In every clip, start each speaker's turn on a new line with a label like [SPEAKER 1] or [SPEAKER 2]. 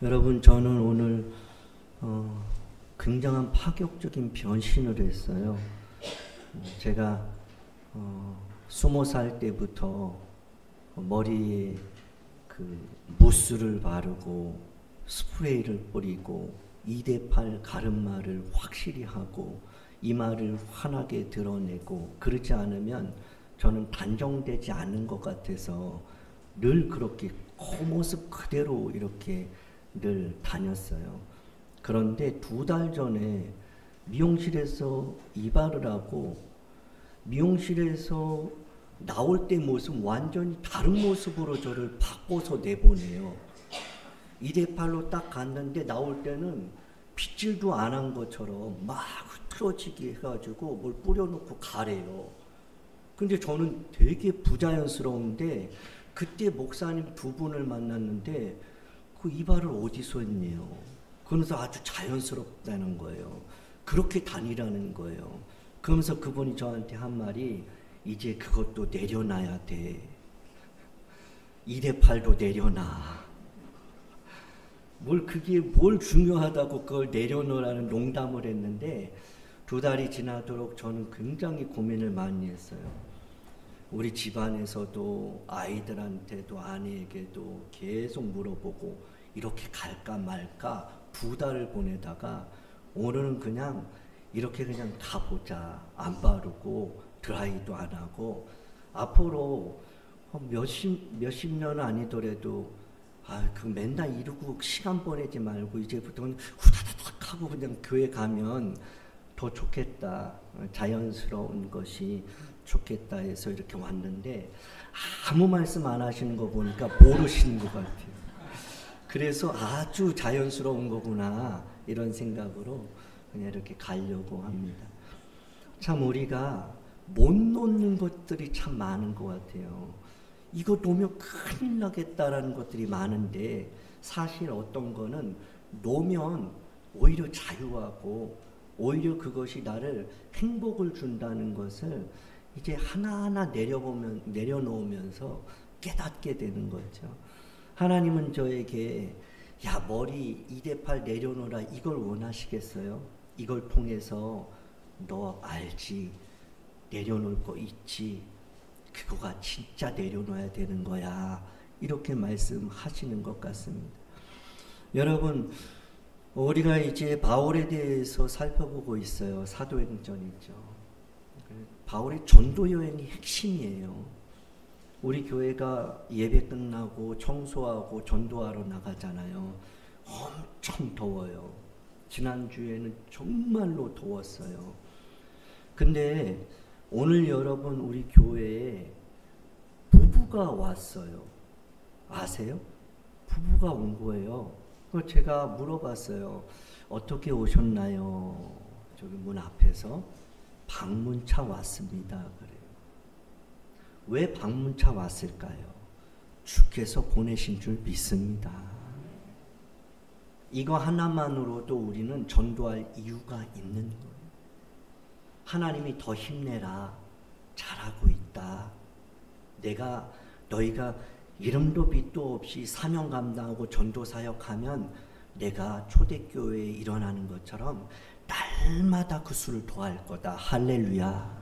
[SPEAKER 1] 여러분, 저는 오늘 굉장한 파격적인 변신을 했어요. 제가 20살 때부터 머리에 그 무스를 바르고 스프레이를 뿌리고 2대8 가르마를 확실히 하고 이마를 환하게 드러내고, 그러지 않으면 저는 단정되지 않은 것 같아서 늘 그렇게 겉모습 그대로 이렇게 늘 다녔어요. 그런데 2달 전에 미용실에서 이발을 하고 미용실에서 나올 때 모습 완전히 다른 모습으로 저를 바꿔서 내보내요. 2대8로 딱 갔는데 나올 때는 빗질도 안 한 것처럼 막 흐트러지게 해가지고 뭘 뿌려놓고 가래요. 근데 저는 되게 부자연스러운데, 그때 목사님 2분을 만났는데 그 이발을 어디서 했네요. 그러면서 아주 자연스럽다는 거예요. 그렇게 다니라는 거예요. 그러면서 그분이 저한테 한 말이, 이제 그것도 내려놔야 돼. 2대8도 내려놔. 그게 뭘 중요하다고 그걸 내려놓으라는 농담을 했는데, 2달이 지나도록 저는 굉장히 고민을 많이 했어요. 우리 집안에서도 아이들한테도 아내에게도 계속 물어보고 이렇게 갈까 말까 2달을 보내다가 오늘은 그냥 이렇게 그냥 가보자. 안 바르고 드라이도 안 하고 앞으로 몇십 년은 아니더라도 그 맨날 이러고 시간 보내지 말고 이제부터는 후다닥 하고 그냥 교회 가면 더 좋겠다. 자연스러운 것이 좋겠다 해서 이렇게 왔는데, 아무 말씀 안 하시는 거 보니까 모르시는 것 같아요. 그래서 아주 자연스러운 거구나 이런 생각으로 그냥 이렇게 가려고 합니다. 참 우리가 못 놓는 것들이 참 많은 것 같아요. 이거 놓으면 큰일 나겠다라는 것들이 많은데, 사실 어떤 거는 놓으면 오히려 자유하고 오히려 그것이 나를 행복을 준다는 것을 이제 하나하나 내려놓으면서 깨닫게 되는 거죠. 하나님은 저에게 머리 2대8 내려놓으라 이걸 원하시겠어요? 이걸 통해서 너 알지? 내려놓을 거 있지? 그거가 진짜 내려놔야 되는 거야. 이렇게 말씀하시는 것 같습니다. 여러분, 우리가 이제 바울에 대해서 살펴보고 있어요. 사도행전이죠. 바울의 전도 여행이 핵심이에요. 우리 교회가 예배 끝나고 청소하고 전도하러 나가잖아요. 엄청 더워요. 지난주에는 정말로 더웠어요. 근데 오늘 여러분, 우리 교회에 부부가 왔어요. 아세요? 부부가 온 거예요. 그걸 제가 물어봤어요. 어떻게 오셨나요? 저기 문 앞에서 방문차 왔습니다. 그래요. 왜 방문차 왔을까요? 주께서 보내신 줄 믿습니다. 이거 하나만으로도 우리는 전도할 이유가 있는 거예요. 하나님이 더 힘내라. 잘하고 있다. 너희가 이름도 빛도 없이 사명 감당하고 전도 사역하면 내가 초대교회에 일어나는 것처럼 날마다 그 수를 더할 거다. 할렐루야.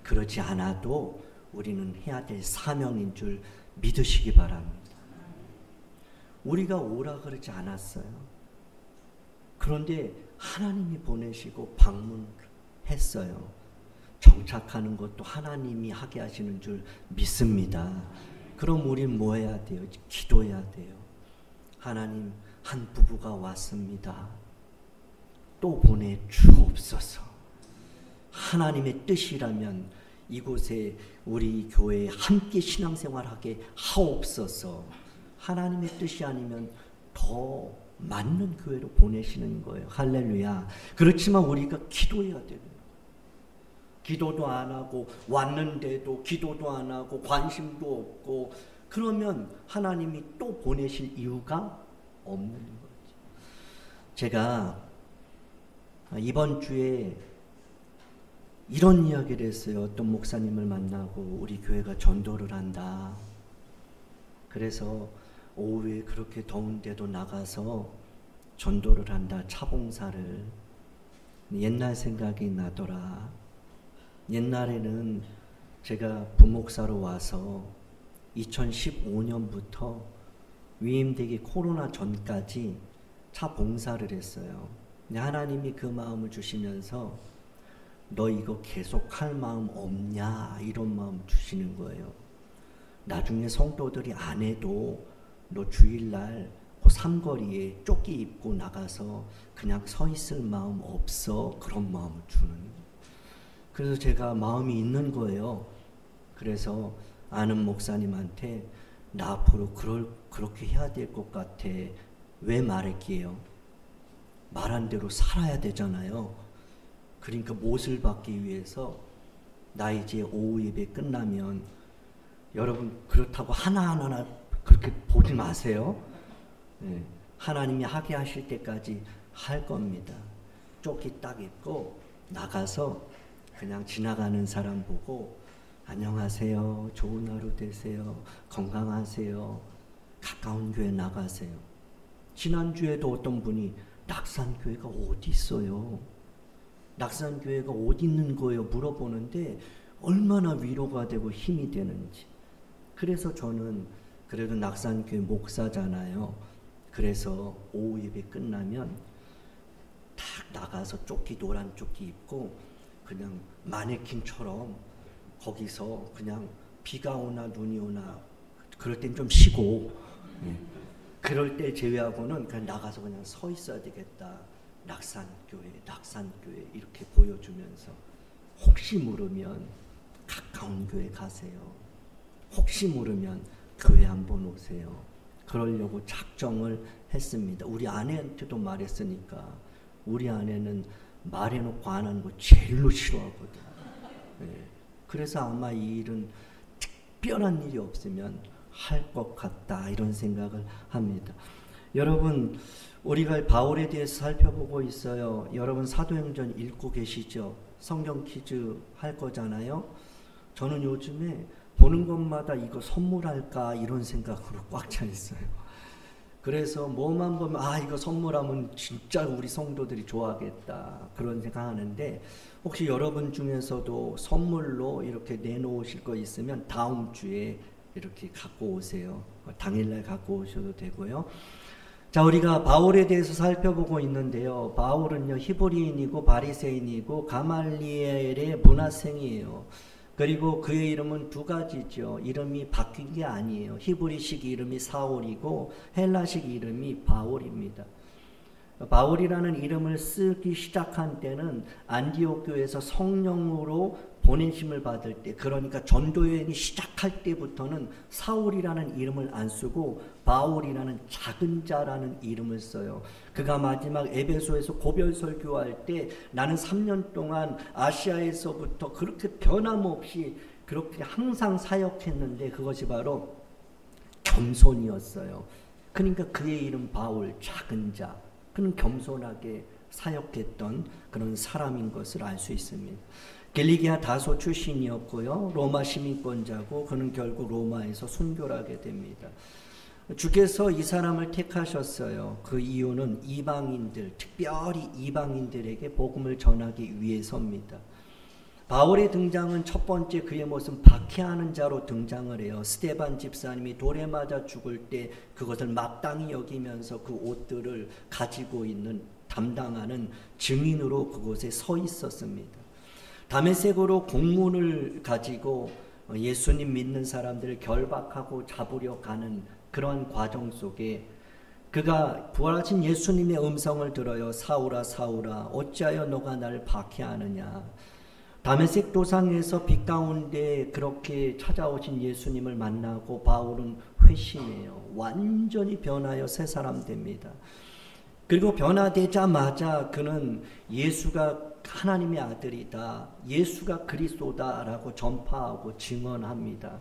[SPEAKER 1] 그러지 않아도 우리는 해야 될 사명인 줄 믿으시기 바랍니다. 우리가 오라 그러지 않았어요. 그런데 하나님이 보내시고 방문했어요. 정착하는 것도 하나님이 하게 하시는 줄 믿습니다. 그럼 우린 뭐 해야 돼요? 기도해야 돼요. 하나님, 한 부부가 왔습니다. 또 보내주옵소서. 하나님의 뜻이라면 이곳에 우리 교회에 함께 신앙생활하게 하옵소서. 하나님의 뜻이 아니면 더 맞는 교회로 보내시는 거예요. 할렐루야. 그렇지만 우리가 기도해야 되는 거예요. 기도도 안 하고 왔는데도 기도도 안 하고 관심도 없고, 그러면 하나님이 또 보내실 이유가 없는 거죠. 제가 이번 주에 이런 이야기를 했어요. 어떤 목사님을 만나고 우리 교회가 전도를 한다. 그래서 오후에 그렇게 더운데도 나가서 전도를 한다. 차봉사를. 옛날 생각이 나더라. 옛날에는 제가 부목사로 와서 2015년부터 위임되기 코로나 전까지 차 봉사를 했어요. 근데 하나님이 그 마음을 주시면서 너 이거 계속 할 마음 없냐 이런 마음 주시는 거예요. 나중에 성도들이 안 해도 너 주일날 그 삼거리에 조끼 입고 나가서 그냥 서 있을 마음 없어. 그런 마음을 주는 거예요. 그래서 제가 마음이 있는 거예요. 그래서 아는 목사님한테 나 앞으로 그렇게 해야 될 것 같아. 왜 말할게요? 말한 대로 살아야 되잖아요. 그러니까 못을 받기 위해서 나 이제 오후 예배 끝나면 여러분 그렇다고 하나하나 그렇게 보지 마세요. 네, 하나님이 하게 하실 때까지 할 겁니다. 조끼 딱 입고 나가서 그냥 지나가는 사람 보고 안녕하세요. 좋은 하루 되세요. 건강하세요. 가까운 교회 나가세요. 지난주에도 어떤 분이 낙산교회가 어디 있어요? 낙산교회가 어디 있는 거예요? 물어보는데 얼마나 위로가 되고 힘이 되는지. 그래서 저는 그래도 낙산교회 목사잖아요. 그래서 오후 예배 끝나면 탁 나가서 조끼 노란 조끼 입고 그냥 마네킹처럼 거기서 그냥 비가 오나 눈이 오나 그럴 땐 좀 쉬고 그럴 때 제외하고는 그냥 나가서 그냥 서 있어야 되겠다. 낙산교회 이렇게 보여주면서 혹시 모르면 가까운 교회 가세요. 혹시 모르면 교회 한번 오세요. 그러려고 작정을 했습니다. 우리 아내한테도 말했으니까 우리 아내는 말해놓고 안 하는 거 제일로 싫어하거든. 네. 그래서 아마 이 일은 특별한 일이 없으면 할 것 같다 이런 생각을 합니다. 여러분 우리가 바울에 대해서 살펴보고 있어요. 여러분 사도행전 읽고 계시죠? 성경 퀴즈 할 거잖아요. 저는 요즘에 보는 것마다 이거 선물할까 이런 생각으로 꽉 차 있어요. 그래서 뭐만 보면 이거 선물하면 진짜 우리 성도들이 좋아하겠다 그런 생각하는데 혹시 여러분 중에서도 선물로 이렇게 내놓으실 거 있으면 다음 주에 이렇게 갖고 오세요. 당일날 갖고 오셔도 되고요. 자, 우리가 바울에 대해서 살펴보고 있는데요. 바울은요 히브리인이고 바리새인이고 가말리엘의 문하생이에요. 그리고 그의 이름은 두 가지죠. 이름이 바뀐 게 아니에요. 히브리식 이름이 사울이고 헬라식 이름이 바울입니다. 바울이라는 이름을 쓰기 시작한 때는 안디옥 교회에서 성령으로 보내심을 받을 때, 그러니까 전도여행이 시작할 때부터는 사울이라는 이름을 안 쓰고 바울이라는 작은 자라는 이름을 써요. 그가 마지막 에베소에서 고별 설교할 때 나는 3년 동안 아시아에서부터 그렇게 변함없이 그렇게 항상 사역했는데 그것이 바로 겸손이었어요. 그러니까 그의 이름 바울, 작은 자. 그는 겸손하게 사역했던 그런 사람인 것을 알 수 있습니다. 길리기아 다소 출신이었고요. 로마 시민권자고 그는 결국 로마에서 순교를 하게 됩니다. 주께서 이 사람을 택하셨어요. 그 이유는 이방인들, 특별히 이방인들에게 복음을 전하기 위해서입니다. 바울의 등장은 첫 번째 그의 모습 박해하는 자로 등장을 해요. 스데반 집사님이 돌에 맞아 죽을 때 그것을 마땅히 여기면서 그 옷들을 가지고 있는 담당하는 증인으로 그곳에 서 있었습니다. 다메섹으로 공문을 가지고 예수님 믿는 사람들을 결박하고 잡으려 가는 그런 과정 속에 그가 부활하신 예수님의 음성을 들어요. 사울아 사울아 어찌하여 너가 나를 박해하느냐. 다메섹 도상에서 빛 가운데 그렇게 찾아오신 예수님을 만나고 바울은 회심해요. 완전히 변하여 새 사람 됩니다. 그리고 변화되자마자 그는 예수가 하나님의 아들이다, 예수가 그리스도다라고 전파하고 증언합니다.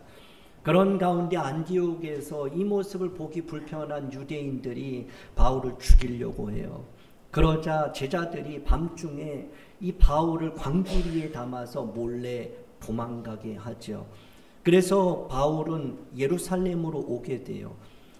[SPEAKER 1] 그런 가운데 안디옥에서 이 모습을 보기 불편한 유대인들이 바울을 죽이려고 해요. 그러자 제자들이 밤중에 이 바울을 광주리에 담아서 몰래 도망가게 하죠. 그래서 바울은 예루살렘으로 오게 돼요.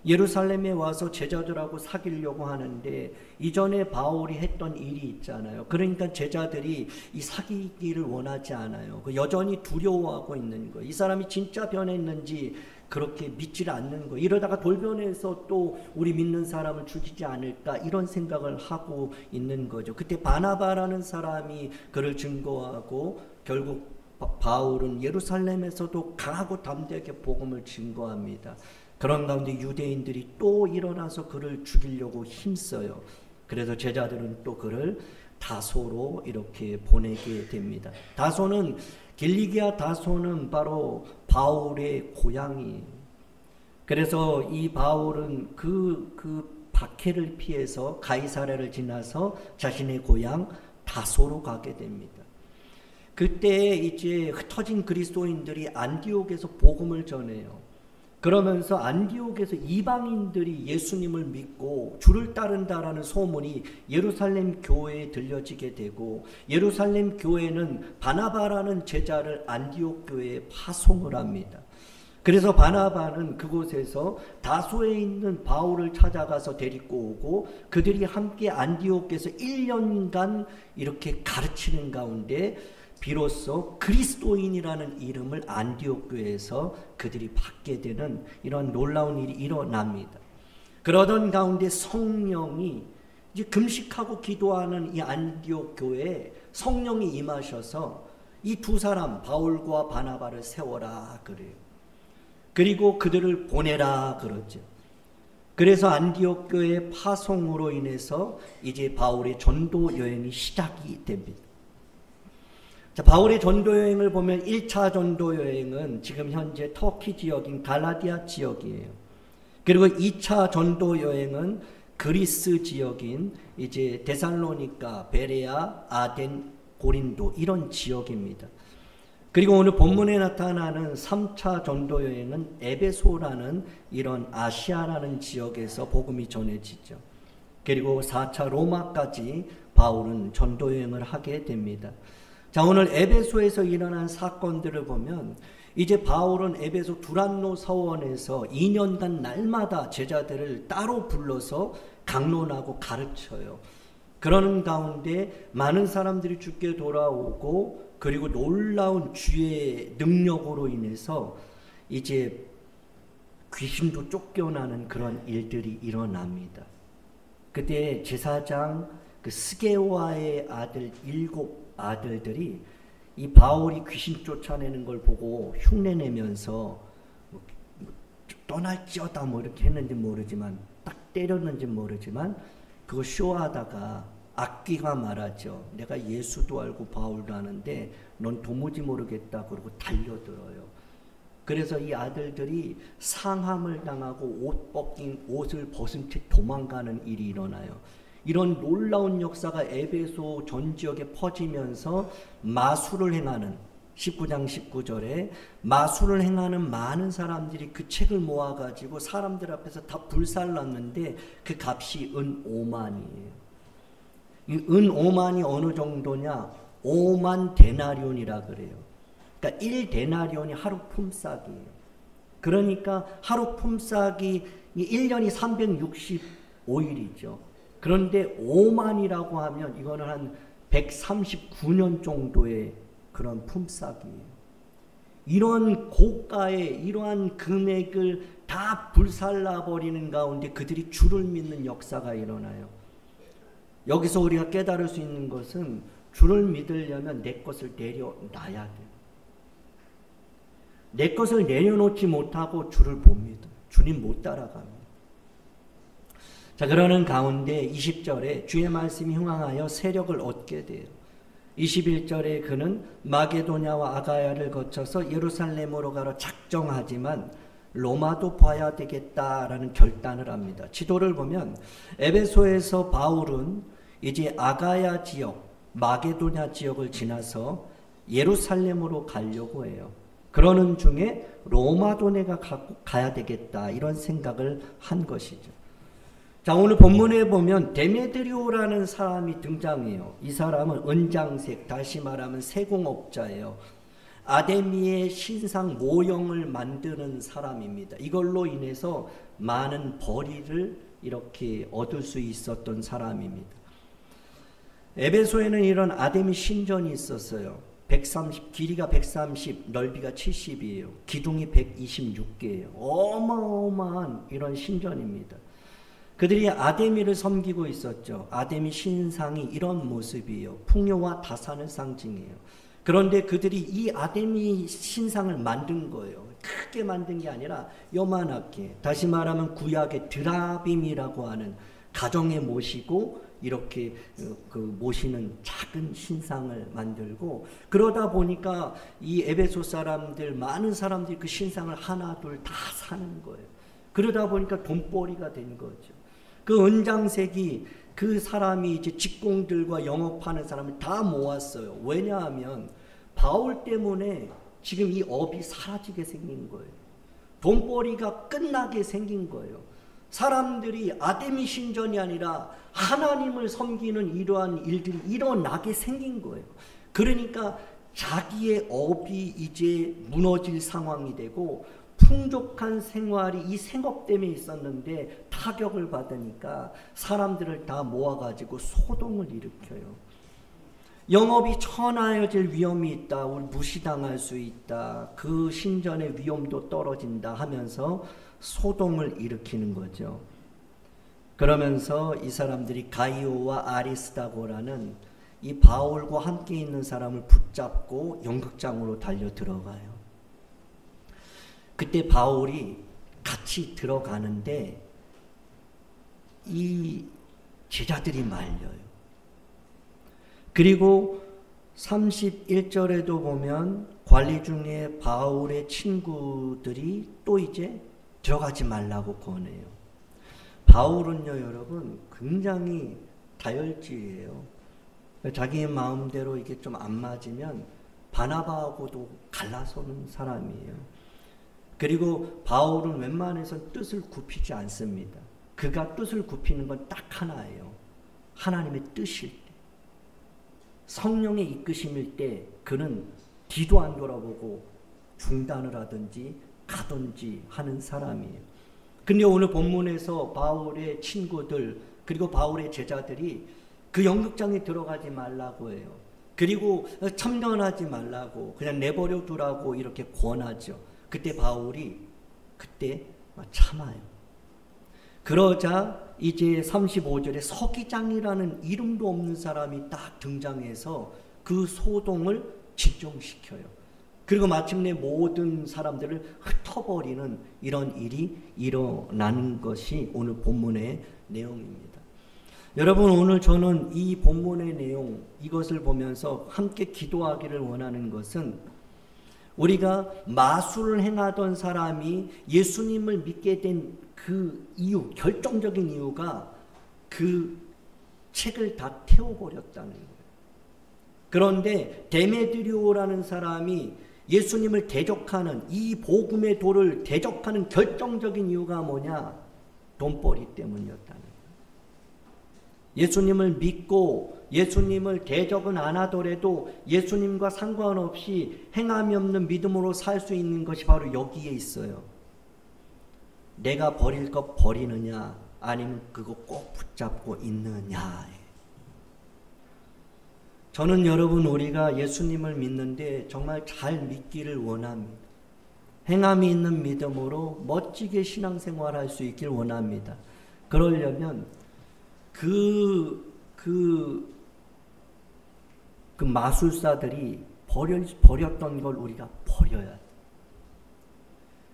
[SPEAKER 1] 예루살렘에 와서 제자들하고 사귀려고 하는데 이전에 바울이 했던 일이 있잖아요. 그러니까 제자들이 이 사귀기를 원하지 않아요. 여전히 두려워하고 있는 거예요. 이 사람이 진짜 변했는지 그렇게 믿질 않는 거예요. 이러다가 돌변해서 또 우리 믿는 사람을 죽이지 않을까 이런 생각을 하고 있는 거죠. 그때 바나바라는 사람이 그를 증거하고 결국 바울은 예루살렘에서도 강하고 담대하게 복음을 증거합니다. 그런 가운데 유대인들이 또 일어나서 그를 죽이려고 힘써요. 그래서 제자들은 또 그를 다소로 이렇게 보내게 됩니다. 다소는 길리기아 다소는 바로 바울의 고향이에요. 그래서 이 바울은 그 박해를 피해서 가이사랴를 지나서 자신의 고향 다소로 가게 됩니다. 그때 이제 흩어진 그리스도인들이 안디옥에서 복음을 전해요. 그러면서 안디옥에서 이방인들이 예수님을 믿고 주를 따른다라는 소문이 예루살렘 교회에 들려지게 되고 예루살렘 교회는 바나바라는 제자를 안디옥 교회에 파송을 합니다. 그래서 바나바는 그곳에서 다소에 있는 바울을 찾아가서 데리고 오고 그들이 함께 안디옥에서 1년간 이렇게 가르치는 가운데 비로소 그리스도인이라는 이름을 안디옥 교회에서 그들이 받게 되는 이런 놀라운 일이 일어납니다. 그러던 가운데 성령이 이제 금식하고 기도하는 이 안디옥 교회에 성령이 임하셔서 이 두 사람 바울과 바나바를 세워라 그래요. 그리고 그들을 보내라 그러죠. 그래서 안디옥 교회의 파송으로 인해서 이제 바울의 전도 여행이 시작이 됩니다. 자, 바울의 전도 여행을 보면 1차 전도 여행은 지금 현재 터키 지역인 갈라디아 지역이에요. 그리고 2차 전도 여행은 그리스 지역인 이제 데살로니가, 베레아, 아덴, 고린도 이런 지역입니다. 그리고 오늘 본문에 나타나는 3차 전도 여행은 에베소라는 이런 아시아라는 지역에서 복음이 전해지죠. 그리고 4차 로마까지 바울은 전도 여행을 하게 됩니다. 자, 오늘 에베소에서 일어난 사건들을 보면 이제 바울은 에베소 두란노 서원에서 2년간 날마다 제자들을 따로 불러서 강론하고 가르쳐요. 그러는 가운데 많은 사람들이 주께 돌아오고 그리고 놀라운 주의 능력으로 인해서 이제 귀신도 쫓겨나는 그런 일들이 일어납니다. 그때 제사장 그 스게와의 아들 7 아들들이 이 바울이 귀신 쫓아내는 걸 보고 흉내내면서 떠날지어다 뭐 이렇게 했는지 모르지만 딱 때렸는지 모르지만 그거 쇼하다가 악귀가 말하죠. 내가 예수도 알고 바울도 아는데 넌 도무지 모르겠다 그러고 달려들어요. 그래서 이 아들들이 상함을 당하고 옷 벗긴 옷을 벗은 채 도망가는 일이 일어나요. 이런 놀라운 역사가 에베소 전 지역에 퍼지면서 마술을 행하는 19장 19절에 마술을 행하는 많은 사람들이 그 책을 모아가지고 사람들 앞에서 다 불살랐는데 그 값이 은 5만이에요. 이 은 5만이 어느 정도냐? 5만 데나리온이라 그래요. 그러니까 1데나리온이 하루 품삯이에요. 그러니까 하루 품삯이 1년이 365일이죠. 그런데 5만이라고 하면 이거는 한 139년 정도의 그런 품삯이에요. 이런 고가의 이러한 금액을 다 불살라버리는 가운데 그들이 주를 믿는 역사가 일어나요. 여기서 우리가 깨달을 수 있는 것은 주를 믿으려면 내 것을 내려놔야 돼요. 내 것을 내려놓지 못하고 주를 봅니다. 주님 못 따라갑니다. 자, 그러는 가운데 20절에 주의 말씀이 흥황하여 세력을 얻게 돼요. 21절에 그는 마게도냐와 아가야를 거쳐서 예루살렘으로 가러 작정하지만 로마도 봐야 되겠다라는 결단을 합니다. 지도를 보면 에베소에서 바울은 이제 아가야 지역, 마게도냐 지역을 지나서 예루살렘으로 가려고 해요. 그러는 중에 로마도네가 가야 되겠다 이런 생각을 한 것이죠. 자, 오늘 본문에 보면 데메드리오라는 사람이 등장해요. 이 사람은 은장색, 다시 말하면 세공업자예요. 아데미의 신상 모형을 만드는 사람입니다. 이걸로 인해서 많은 벌이를 이렇게 얻을 수 있었던 사람입니다. 에베소에는 이런 아데미 신전이 있었어요. 130, 길이가 130, 넓이가 70이에요. 기둥이 126개예요. 어마어마한 이런 신전입니다. 그들이 아데미를 섬기고 있었죠. 아데미 신상이 이런 모습이에요. 풍요와 다산을 상징해요. 그런데 그들이 이 아데미 신상을 만든 거예요. 크게 만든 게 아니라 요만하게. 다시 말하면 구약의 드라빔이라고 하는 가정에 모시고 이렇게 모시는 작은 신상을 만들고, 그러다 보니까 이 에베소 사람들, 많은 사람들이 그 신상을 하나 둘 다 사는 거예요. 그러다 보니까 돈벌이가 된 거죠. 그 은장색이 그 사람이 이제 직공들과 영업하는 사람을 다 모았어요. 왜냐하면 바울 때문에 지금 이 업이 사라지게 생긴 거예요. 돈벌이가 끝나게 생긴 거예요. 사람들이 아데미 신전이 아니라 하나님을 섬기는 이러한 일들이 일어나게 생긴 거예요. 그러니까 자기의 업이 이제 무너질 상황이 되고, 풍족한 생활이 이 생업 때문에 있었는데 타격을 받으니까 사람들을 다 모아가지고 소동을 일으켜요. 영업이 천하여질 위험이 있다. 우리 무시당할 수 있다. 그 신전의 위험도 떨어진다 하면서 소동을 일으키는 거죠. 그러면서 이 사람들이 가이오와 아리스다고라는 이 바울과 함께 있는 사람을 붙잡고 연극장으로 달려 들어가요. 그때 바울이 같이 들어가는데 이 제자들이 말려요. 그리고 31절에도 보면 관리 중에 바울의 친구들이 또 이제 들어가지 말라고 권해요. 바울은요, 여러분, 굉장히 다혈질이에요. 자기 마음대로 이게 좀 안 맞으면 바나바하고도 갈라서는 사람이에요. 그리고 바울은 웬만해선 뜻을 굽히지 않습니다. 그가 뜻을 굽히는 건 딱 하나예요. 하나님의 뜻일 때. 성령의 이끄심일 때 그는 뒤도 안 돌아보고 중단을 하든지 가든지 하는 사람이에요. 근데 오늘 본문에서 바울의 친구들 그리고 바울의 제자들이 그 연극장에 들어가지 말라고 해요. 그리고 참견하지 말라고 그냥 내버려 두라고 이렇게 권하죠. 그때 바울이 참아요. 그러자 이제 35절에 서기장이라는 이름도 없는 사람이 딱 등장해서 그 소동을 집중시켜요. 그리고 마침내 모든 사람들을 흩어버리는 이런 일이 일어나는 것이 오늘 본문의 내용입니다. 여러분, 오늘 저는 이 본문의 내용, 이것을 보면서 함께 기도하기를 원하는 것은 우리가 마술을 행하던 사람이 예수님을 믿게 된 그 이유, 결정적인 이유가 그 책을 다 태워버렸다는 거예요. 그런데 데메드리오라는 사람이 예수님을 대적하는, 이 복음의 도를 대적하는 결정적인 이유가 뭐냐? 돈벌이 때문이었다는 거예요. 예수님을 믿고 예수님을 대적은 안 하더라도 예수님과 상관없이 행함이 없는 믿음으로 살 수 있는 것이 바로 여기에 있어요. 내가 버릴 것 버리느냐 아니면 그거 꼭 붙잡고 있느냐. 저는 여러분, 우리가 예수님을 믿는데 정말 잘 믿기를 원합니다. 행함이 있는 믿음으로 멋지게 신앙생활할 수 있길 원합니다. 그러려면 그 마술사들이 버렸던 걸 우리가 버려야 돼.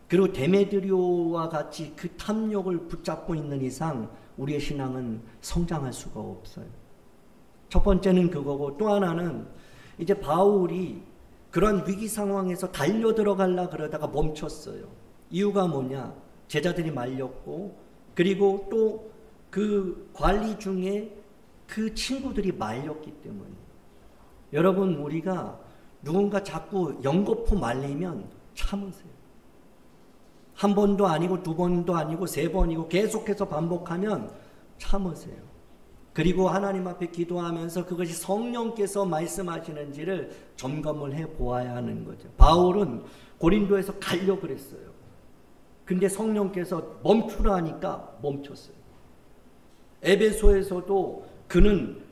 [SPEAKER 1] 그리고 데메드리오와 같이 그 탐욕을 붙잡고 있는 이상 우리의 신앙은 성장할 수가 없어요. 첫 번째는 그거고, 또 하나는 이제 바울이 그런 위기 상황에서 달려 들어가려 그러다가 멈췄어요. 이유가 뭐냐? 제자들이 말렸고, 그리고 또 그 관리 중에 그 친구들이 말렸기 때문에. 여러분, 우리가 누군가 자꾸 연거푸 말리면 참으세요. 한 번도 아니고 두 번도 아니고 세 번이고 계속해서 반복하면 참으세요. 그리고 하나님 앞에 기도하면서 그것이 성령께서 말씀하시는지를 점검을 해 보아야 하는 거죠. 바울은 고린도에서 가려고 그랬어요. 근데 성령께서 멈추라 하니까 멈췄어요. 에베소에서도 그는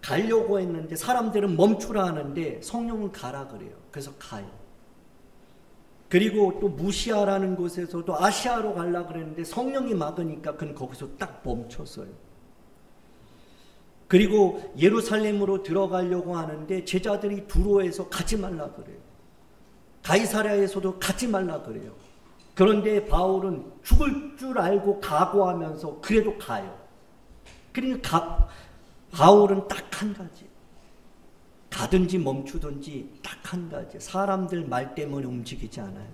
[SPEAKER 1] 가려고 했는데 사람들은 멈추라 하는데 성령은 가라 그래요. 그래서 가요. 그리고 또 무시아라는 곳에서도 아시아로 가려고 그랬는데 성령이 막으니까 그는 거기서 딱 멈췄어요. 그리고 예루살렘으로 들어가려고 하는데 제자들이 두로에서 가지 말라 그래요. 가이사랴에서도 가지 말라 그래요. 그런데 바울은 죽을 줄 알고 각오하면서 그래도 가요. 그러니까 바울은 딱 한 가지. 가든지 멈추든지 딱 한 가지. 사람들 말 때문에 움직이지 않아요.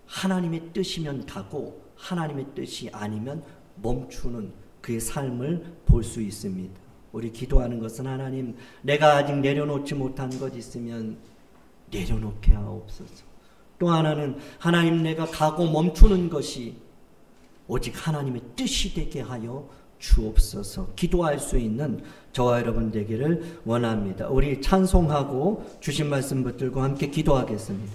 [SPEAKER 1] 하나님의 뜻이면 가고 하나님의 뜻이 아니면 멈추는 그의 삶을 볼 수 있습니다. 우리 기도하는 것은 하나님, 내가 아직 내려놓지 못한 것 있으면 내려놓게 하옵소서. 또 하나는 하나님, 내가 가고 멈추는 것이 오직 하나님의 뜻이 되게 하여 주옵소서. 기도할 수 있는 저와 여러분 되기를 원합니다. 우리 찬송하고 주신 말씀 붙들고 함께 기도하겠습니다.